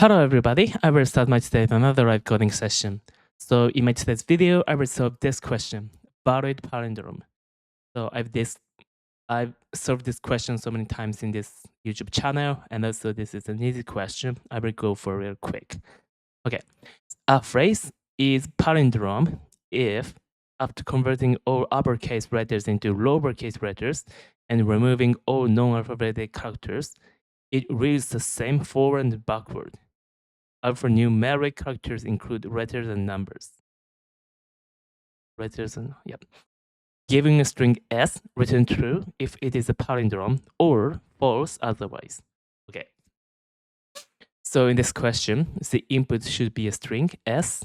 Hello everybody, I will start my today with another live coding session. So in my today's video, I will solve this question, borrowed palindrome. So I've solved this question so many times in this YouTube channel, and also this is an easy question. I will go for real quick. Okay, a phrase is palindrome if, after converting all uppercase letters into lowercase letters and removing all non-alphabetic characters, it reads the same forward and backward. Alphanumeric characters include letters and numbers. Yep. Giving a string S, return true if it is a palindrome, or false otherwise. Okay. So in this question, the input should be a string S,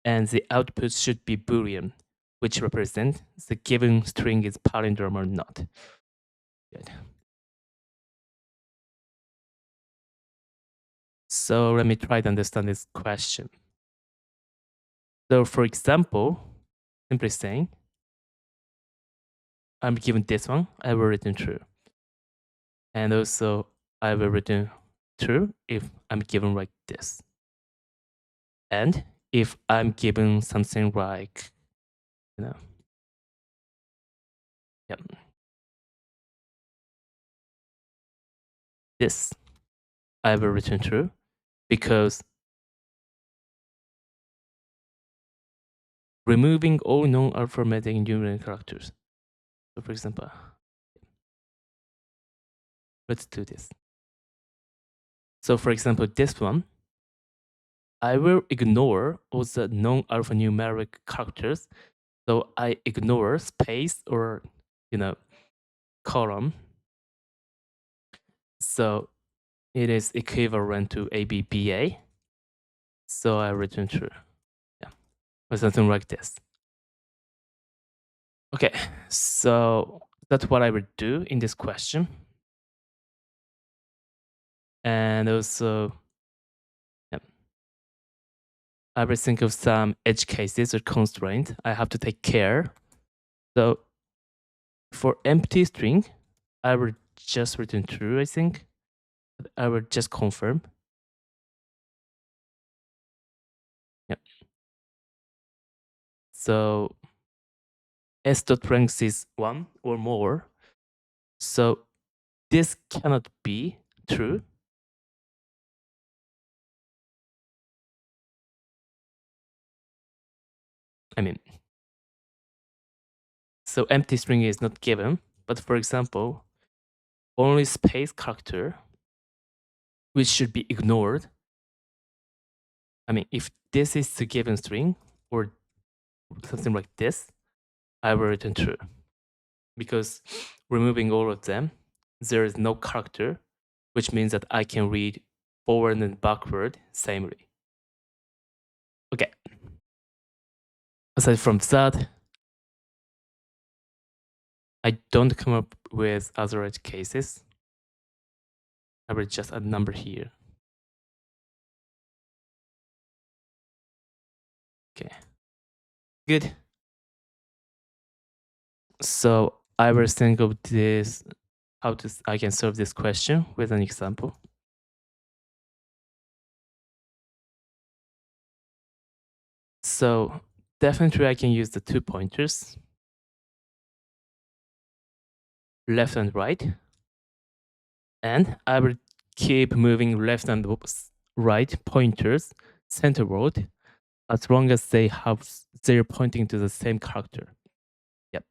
and the output should be Boolean, which represents the given string is palindrome or not. Good. So let me try to understand this question. So for example, simply saying, I'm given this one, I will return true. And also, I will return true if I'm given like this. And if I'm given something like, yep, this, I will return true because removing all non-alphabetic numeric characters. So for example, let's do this. So for example, this one, I will ignore all the non-alphanumeric characters. So I ignore space or, column. So it is equivalent to ABBA. So I return true. Yeah, or something like this. Okay, so that's what I would do in this question. And also, I will think of some edge cases or constraints I have to take care. So for empty string, I will just return true, I think. I will just confirm. Yep. So s.length is 1 or more. So this cannot be true. So empty string is not given, but for example, only space character, which should be ignored. If this is the given string or something like this, I will return true. Because removing all of them, there is no character, which means that I can read forward and backward samely. Okay. Aside from that, I don't come up with other edge cases. I will just add a number here. Okay. Good. So I will think of this, I can solve this question with an example. So definitely I can use the 2 pointers, left and right. And I will keep moving left and right pointers centerward as long as they're pointing to the same character. Yep.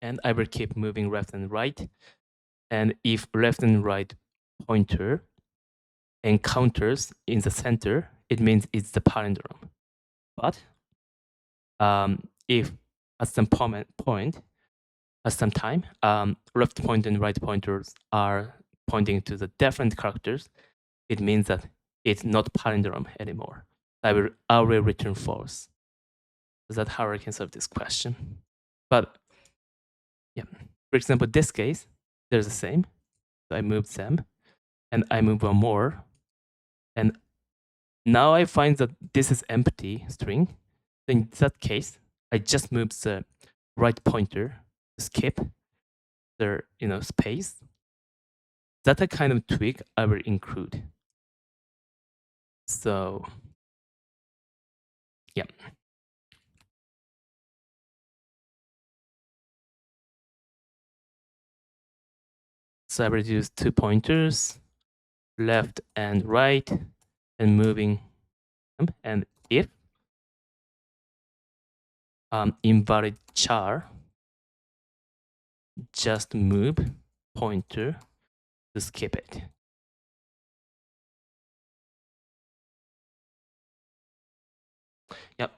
And I will keep moving left and right. And if left and right pointer encounters in the center, it means it's the palindrome. But if at some point, at some time, left pointer and right pointers are pointing to the different characters, it means that it's not palindrome anymore. I will return false. Is that how I can solve this question? But yeah, for example, this case, there's the same. So I move them, and I move one more, and now I find that this is empty string. In that case, I just move the right pointer, skip the space. That's a kind of tweak I will include. So yeah. So I will use 2 pointers, left and right, and moving them. And if invalid char, just move pointer to skip it. Yep.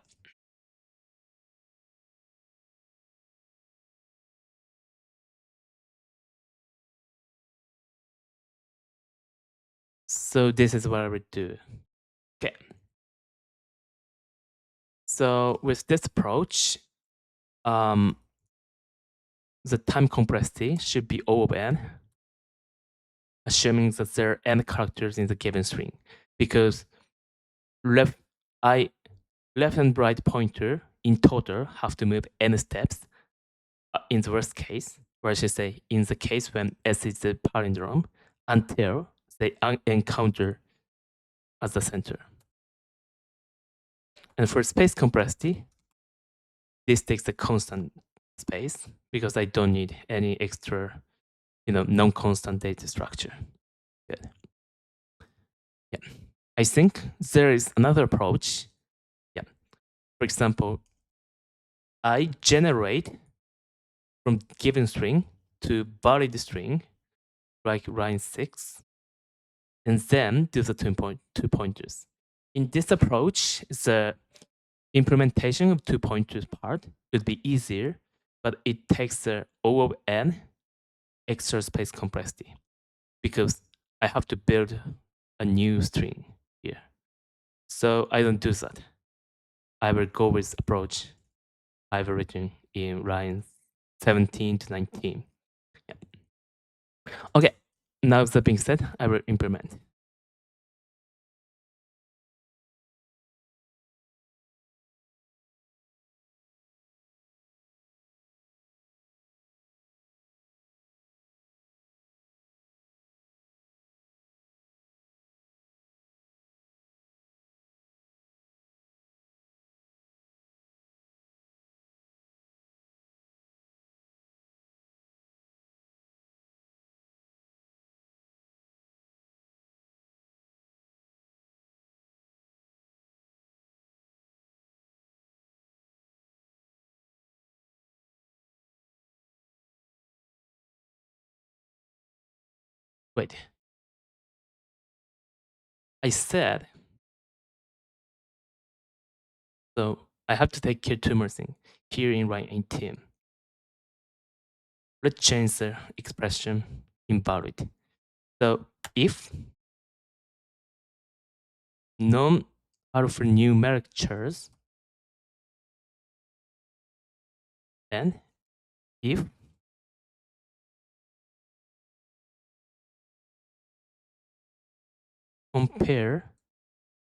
So this is what I would do. Okay. So with this approach, the time complexity should be O of n, assuming that there are n characters in the given string, because left and right pointer in total have to move n steps in the worst case, or I should say in the case when S is the palindrome, until they encounter at the center. And for space complexity, this takes a constant space because I don't need any extra, non-constant data structure. Good. Yeah. I think there is another approach. Yeah. For example, I generate from given string to valid string, like line 6, and then do the 2 pointers. In this approach, the implementation of 2 pointers part would be easier, but it takes the O of n extra space complexity because I have to build a new string here. So I don't do that. I will go with approach I've written in lines 17 to 19. Yeah. Okay, now that being said, I will implement. Wait, I said, so I have to take care two more things here in line 18. Let's change the expression invalid. So if non-alphanumeric chars, then if compare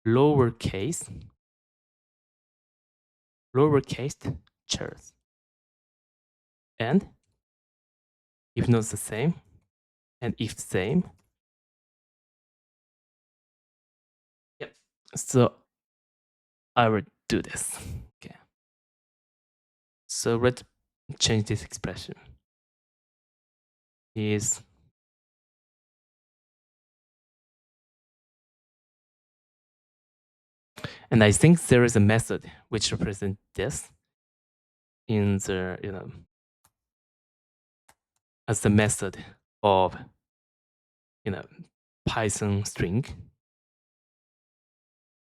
lowercase chars, and if not the same, and if same, yep. So I will do this. Okay. So let's change this expression. Is and I think there is a method which represents this in the as the method of Python string.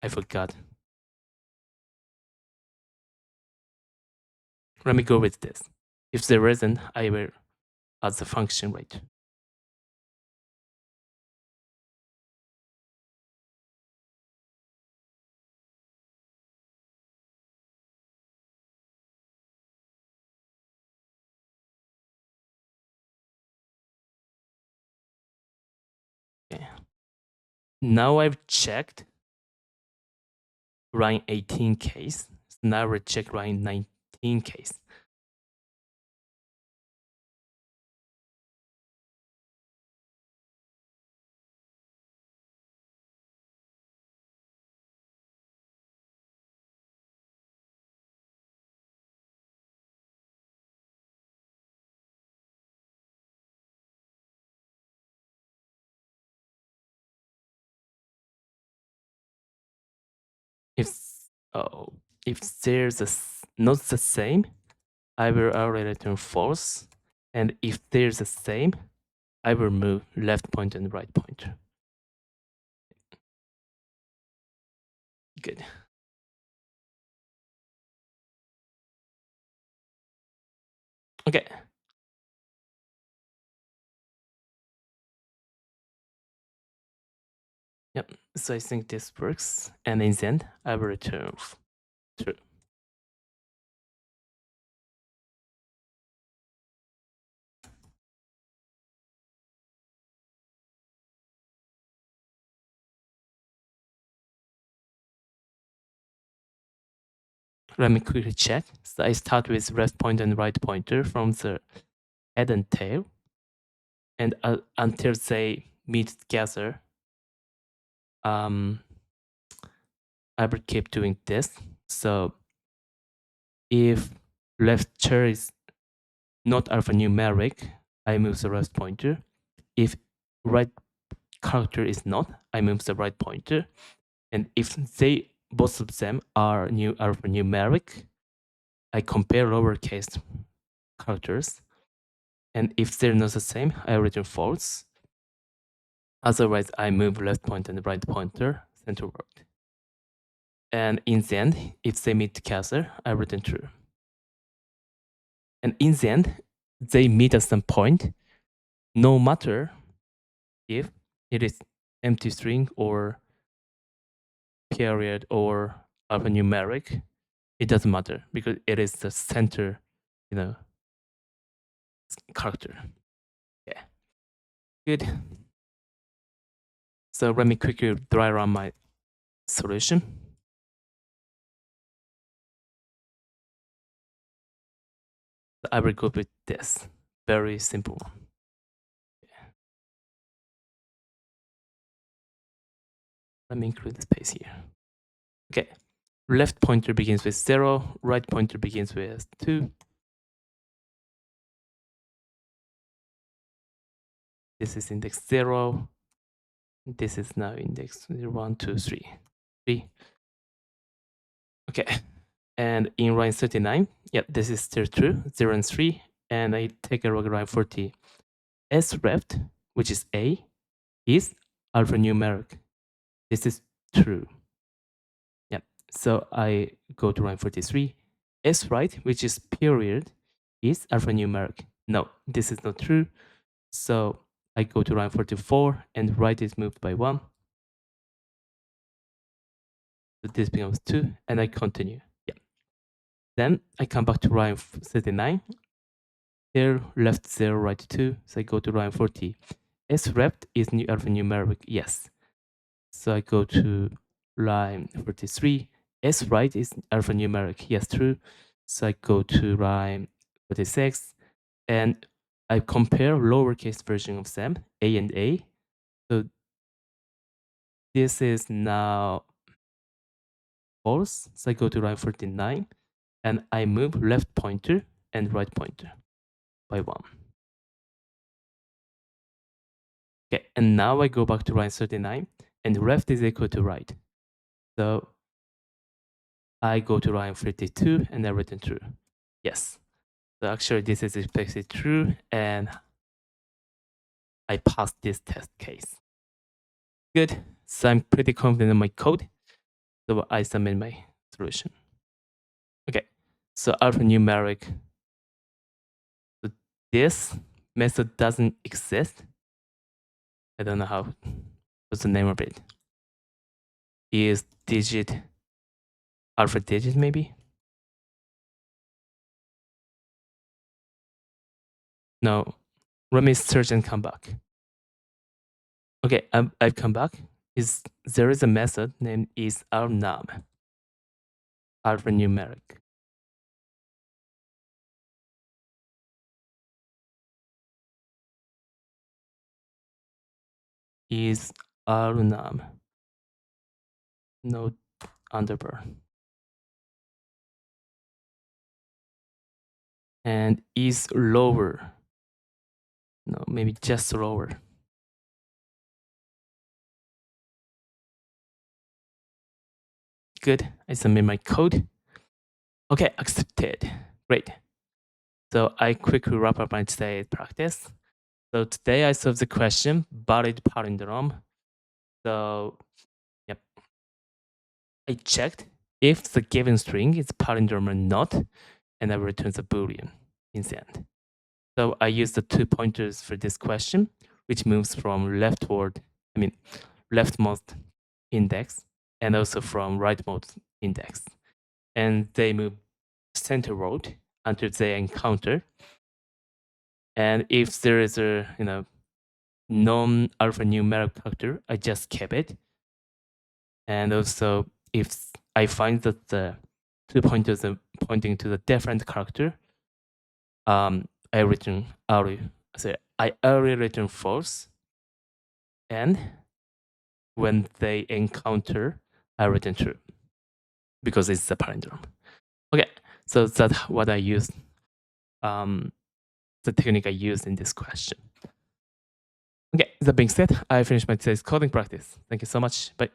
I forgot. Let me go with this. If there isn't, I will add the function rate. Okay. Now I've checked line 18 case. Now we'll check line 19 case. Oh, if there's not the same, I will already return false. And if there's the same, I will move left pointer and right pointer. Good. Okay. Yep. So I think this works. And in the end, I will return true. Let me quickly check. So I start with left pointer and right pointer from the head and tail. And until they meet together, I will keep doing this. So if left chair is not alphanumeric, I move the left pointer. If right character is not, I move the right pointer. And if both of them are alphanumeric, I compare lowercase characters. And if they're not the same, I return false. Otherwise, I move left pointer and right pointer centerward. And in the end, if they meet together, I return true. And in the end, they meet at some point, no matter if it is empty string or period or alphanumeric, it doesn't matter because it is the center, character. Yeah, good. So let me quickly dry run my solution. I will go with this very simple one. Let me include the space here. Okay, left pointer begins with 0, right pointer begins with 2. This is index 0. This is now index 1, 2, 3. 3. Okay, and in line 39, yeah, this is still true, 0 and 3. And I take a log line 40. S reft, which is A, is alphanumeric. This is true. Yeah. So I go to line 43. S right, which is period, is alphanumeric. No, this is not true. So I go to line 44 and right is moved by 1. So this becomes 2 and I continue. Yeah. Then I come back to line 39. There, left 0, right 2. So I go to line 40. S reft is alphanumeric. Yes. So I go to line 43. S right is alphanumeric. Yes, true. So I go to line 46 and I compare lowercase version of them, A and A. So this is now false. So I go to line 49 and I move left pointer and right pointer by 1. Okay, and now I go back to line 39 and left is equal to right. So I go to line 52 and I return true. Yes. So actually this is expected true and I passed this test case. Good. So I'm pretty confident in my code. So I submit my solution. Okay. So alphanumeric. So this method doesn't exist. I don't know how. What's the name of it? Is digit alpha digit maybe? No. Let me search and come back. Okay, I've come back. There is a method named is alnum, alphanumeric. Is alnum, no underbar. And is lower. No, maybe just lower. good. I submit my code. Okay, accepted. Great. So I quickly wrap up my today's practice. So today I solved the question, buried palindrome. So, yep. I checked if the given string is palindrome or not, and I return the Boolean in the end. So I use the 2 pointers for this question, which moves from leftmost index and also from rightmost index. And they move centerward until they encounter. And if there is a non-alphanumeric character, I just keep it. And also, if I find that the 2 pointers are pointing to the different character, I early return false, and when they encounter, I return true because it's a palindrome. Okay, so that's what I use. The technique I used in this question. Okay, that being said, I finished my today's coding practice. Thank you so much. Bye.